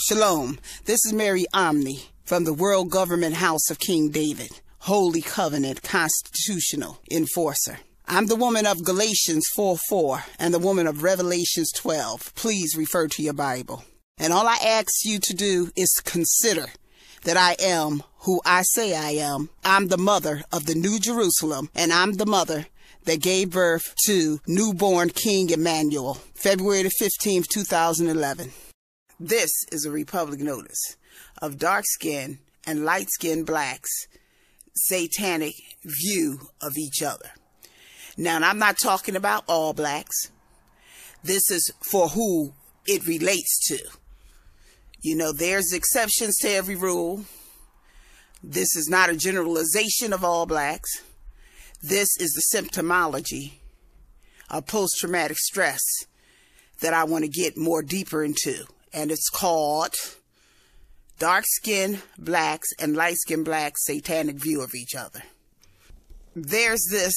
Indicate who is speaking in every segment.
Speaker 1: Shalom. This is Mary Omni from the World Government House of King David, Holy Covenant Constitutional Enforcer. I'm the woman of Galatians 4:4 and the woman of Revelations 12. Please refer to your Bible. And all I ask you to do is consider that I am who I say I am. I'm the mother of the New Jerusalem, and I'm the mother that gave birth to newborn King Emmanuel, February the 15th, 2011. This is a Republic notice of dark-skinned and light-skinned blacks' satanic view of each other. Now, I'm not talking about all blacks. This is for who it relates to. You know, there's exceptions to every rule. This is not a generalization of all blacks. This is the symptomology of post-traumatic stress that I want to get more deeper into. And it's called dark-skinned blacks and light-skinned blacks' satanic view of each other. There's this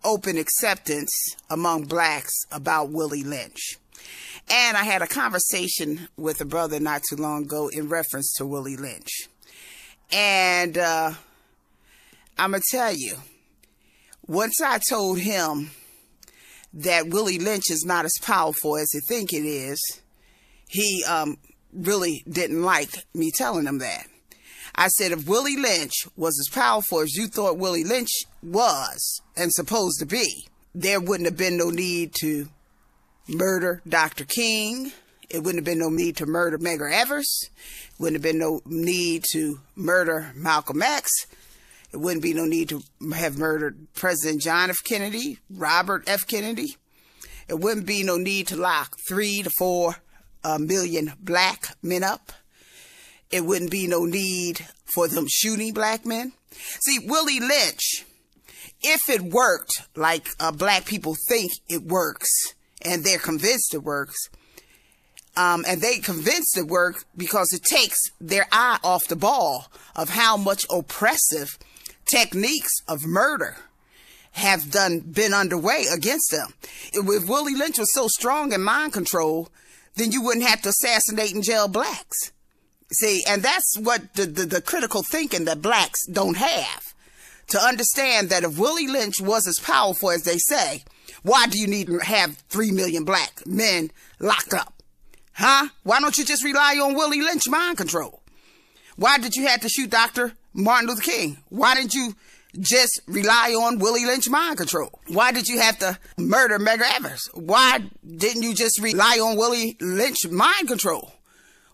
Speaker 1: open acceptance among blacks about Willie Lynch. And I had a conversation with a brother not too long ago in reference to Willie Lynch. And I'm going to tell you, once I told him that Willie Lynch is not as powerful as he think it is, he really didn't like me telling him that. I said, if Willie Lynch was as powerful as you thought Willie Lynch was and supposed to be, there wouldn't have been no need to murder Dr. King. It wouldn't have been no need to murder Medgar Evers. It wouldn't have been no need to murder Malcolm X. It wouldn't be no need to have murdered President John F. Kennedy, Robert F. Kennedy. It wouldn't be no need to lock 3 to 4 million black men up. It wouldn't be no need for them shooting black men. See, Willie Lynch, if it worked like black people think it works, and they're convinced it works, and they convinced it works because it takes their eye off the ball of how much oppressive techniques of murder have been underway against them. If Willie Lynch was so strong in mind control, then you wouldn't have to assassinate and jail blacks. See, and that's what the critical thinking that blacks don't have. To understand that if Willie Lynch was as powerful as they say, why do you need to have 3 million black men locked up? Huh? Why don't you just rely on Willie Lynch mind control? Why did you have to shoot Dr. Martin Luther King? Why didn't you just rely on Willie Lynch mind control? Why did you have to murder Medgar Evers? Why didn't you just rely on Willie Lynch mind control?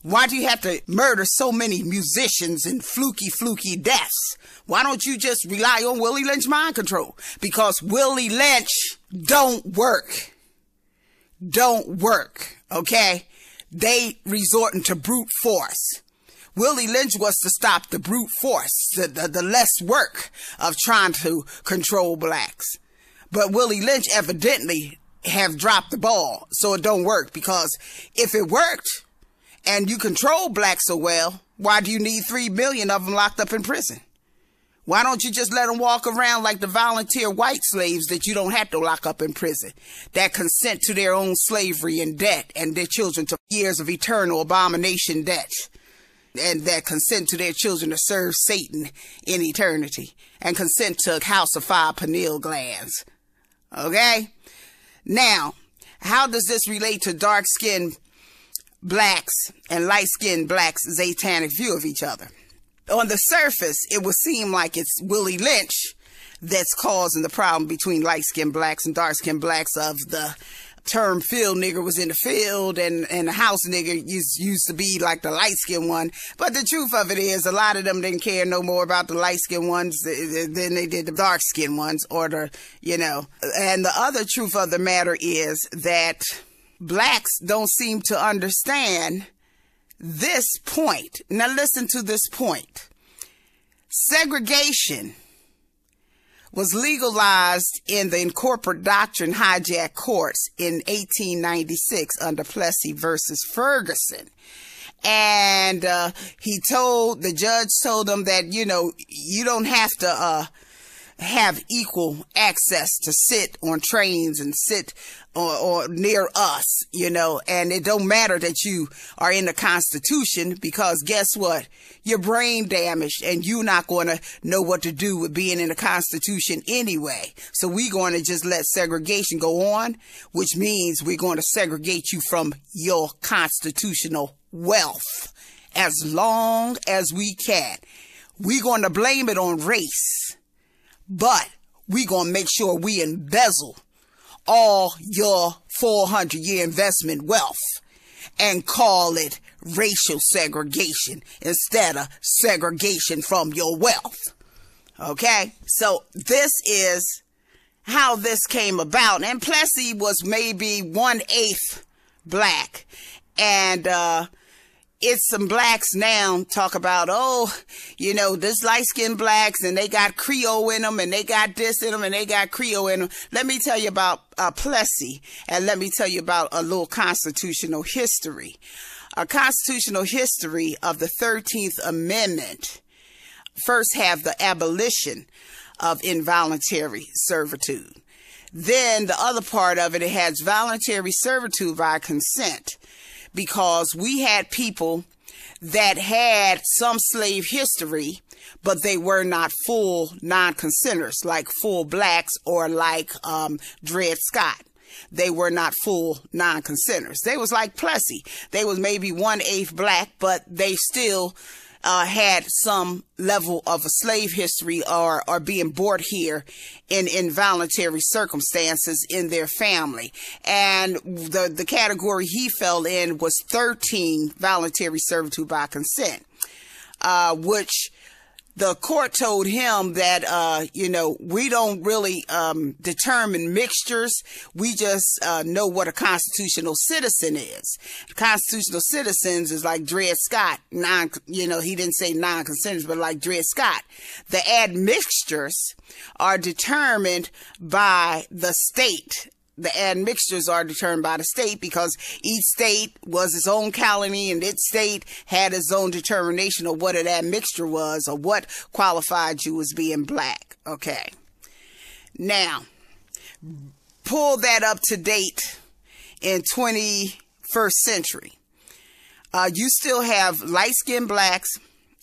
Speaker 1: Why do you have to murder so many musicians and fluky deaths? Why don't you just rely on Willie Lynch mind control? Because Willie Lynch don't work. Don't work, okay? They resorting to brute force. Willie Lynch was to stop the brute force, the less work of trying to control blacks. But Willie Lynch evidently have dropped the ball, so it don't work. Because if it worked and you control blacks so well, why do you need 3 million of them locked up in prison? Why don't you just let them walk around like the volunteer white slaves that you don't have to lock up in prison, that consent to their own slavery and debt, and their children to years of eternal abomination debt, and that consent to their children to serve Satan in eternity, and consent to calcify pineal glands? Okay? Now, how does this relate to dark-skinned blacks and light-skinned blacks' satanic view of each other? On the surface, it would seem like it's Willie Lynch that's causing the problem between light-skinned blacks and dark-skinned blacks of the term field nigger was in the field and the house nigger used to be like the light-skinned one. But the truth of it is a lot of them didn't care no more about the light-skinned ones than they did the dark-skinned ones, or the, you know. And the other truth of the matter is that blacks don't seem to understand this point. Now listen to this point. Segregation was legalized in the incorporate doctrine hijack courts in 1896 under Plessy versus Ferguson. And the judge told them that, you know, you don't have to have equal access to sit on trains and sit or near us, you know, and it don't matter that you are in the Constitution, because guess what? You're brain damaged and you're not going to know what to do with being in the Constitution anyway. So we're going to just let segregation go on, which means we're going to segregate you from your constitutional wealth as long as we can. We're going to blame it on race, but we're going to make sure we embezzle all your 400-year investment wealth and call it racial segregation instead of segregation from your wealth. Okay? So this is how this came about. And Plessy was maybe 1/8 black. And it's some blacks now talk about, oh, you know, this light-skinned blacks, and they got Creole in them, and they got this in them, and they got Creole in them. Let me tell you about Plessy, and let me tell you about a little constitutional history. A constitutional history of the 13th Amendment. First have the abolition of involuntary servitude. Then the other part of it, it has voluntary servitude by consent. Because we had people that had some slave history, but they were not full non-consenters, like full blacks or like Dred Scott. They were not full non-consenters. They was like Plessy. They was maybe 1/8 black, but they still had some level of a slave history or being brought here in involuntary circumstances in their family. And the category he fell in was 13 voluntary servitude by consent, which the court told him that, you know, we don't really determine mixtures. We just know what a constitutional citizen is. Constitutional citizens is like Dred Scott. You know, he didn't say non-consenters, but like Dred Scott. The admixtures are determined by the state. The admixtures are determined by the state because each state was its own colony, and its state had its own determination of what an admixture was or what qualified you as being black. Okay. Now, pull that up to date in 21st century. You still have light-skinned blacks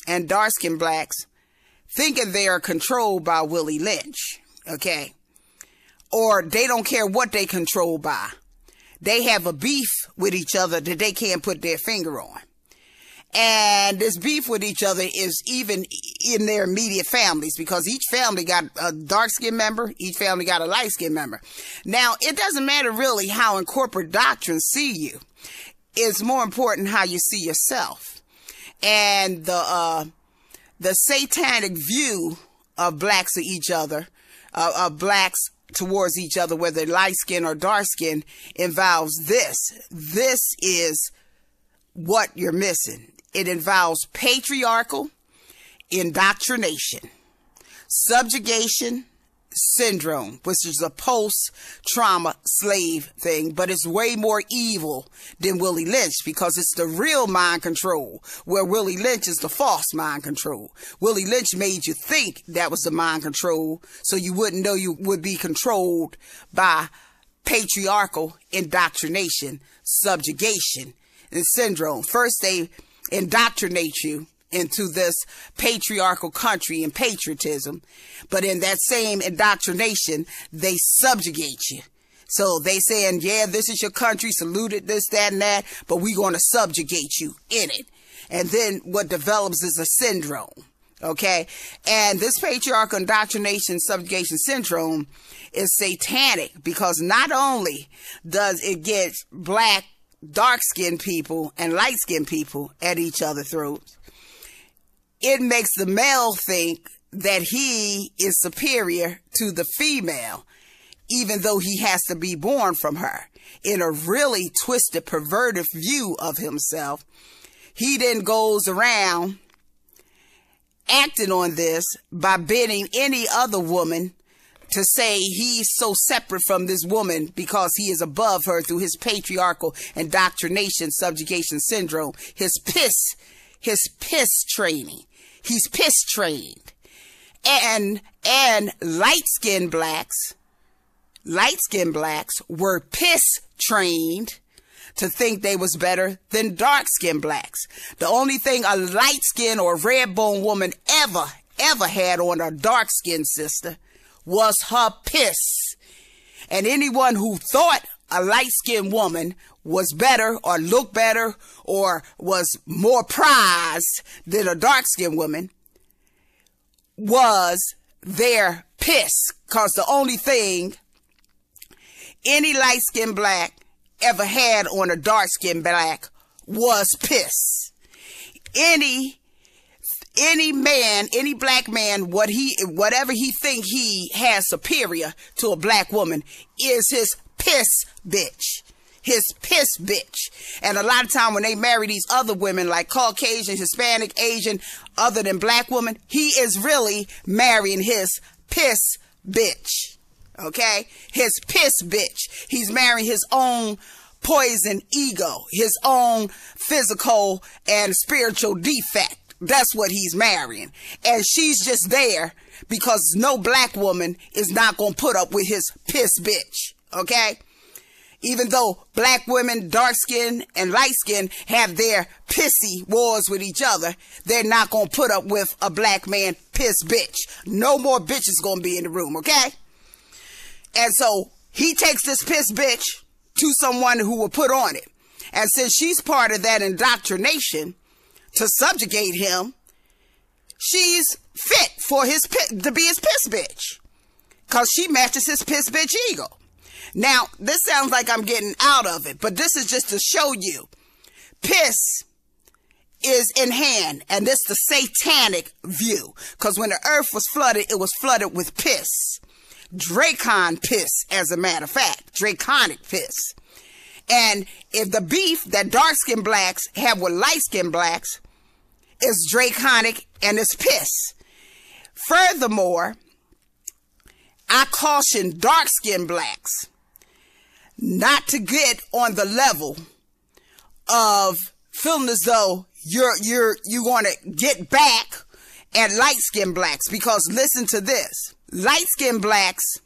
Speaker 1: and dark-skinned blacks thinking they are controlled by Willie Lynch. Okay. Or they don't care what they control by. They have a beef with each other that they can't put their finger on. And this beef with each other is even in their immediate families, because each family got a dark-skinned member, each family got a light-skinned member. Now, it doesn't matter really how in corporate doctrine see you. It's more important how you see yourself. And the satanic view of blacks of each other, of blacks towards each other, whether light skin or dark skin, involves this. This is what you're missing. It involves patriarchal indoctrination, subjugation syndrome, which is a post-trauma slave thing, but it's way more evil than Willie Lynch, because it's the real mind control, where Willie Lynch is the false mind control. Willie Lynch made you think that was the mind control, so you wouldn't know you would be controlled by patriarchal indoctrination, subjugation, and syndrome. First, they indoctrinate you into this patriarchal country and patriotism, but in that same indoctrination, they subjugate you. So they saying, yeah, this is your country, salute it, this, that, and that, but we're going to subjugate you in it. And then what develops is a syndrome, okay? And this patriarchal indoctrination, subjugation syndrome is satanic, because not only does it get black, dark-skinned people and light-skinned people at each other's throats, it makes the male think that he is superior to the female, even though he has to be born from her. In a really twisted, perverted view of himself, he then goes around acting on this by bidding any other woman to say he's so separate from this woman because he is above her through his patriarchal indoctrination, subjugation syndrome, his piss training. He's piss trained. And light-skinned blacks were piss-trained to think they was better than dark-skinned blacks. The only thing a light-skinned or red-bone woman ever had on a dark-skinned sister was her piss. And anyone who thought a light-skinned woman was better or looked better or was more prized than a dark-skinned woman was their piss. Because the only thing any light-skinned black ever had on a dark-skinned black was piss. Any man, any black man, whatever he think he has superior to a black woman is his piss bitch. His piss bitch. And a lot of time when they marry these other women like Caucasian, Hispanic, Asian, other than black women, he is really marrying his piss bitch. Okay? His piss bitch. He's marrying his own poison ego, his own physical and spiritual defect. That's what he's marrying. And she's just there because no black woman is not going to put up with his piss bitch. Okay? Even though black women, dark skin and light skin have their pissy wars with each other, they're not going to put up with a black man piss bitch. No more bitches going to be in the room, okay? And so he takes this piss bitch to someone who will put on it. And since she's part of that indoctrination to subjugate him, she's fit for to be his piss bitch. Because she matches his piss bitch ego. Now, this sounds like I'm getting out of it, but this is just to show you. Piss is in hand, and this is the satanic view. Because when the earth was flooded, it was flooded with piss. Dracon piss, as a matter of fact. Draconic piss. And if the beef that dark-skinned blacks have with light-skinned blacks is draconic and it's piss. Furthermore, I caution dark-skinned blacks not to get on the level of feeling as though you're going to get back at light-skinned blacks. Because listen to this. Light-skinned blacks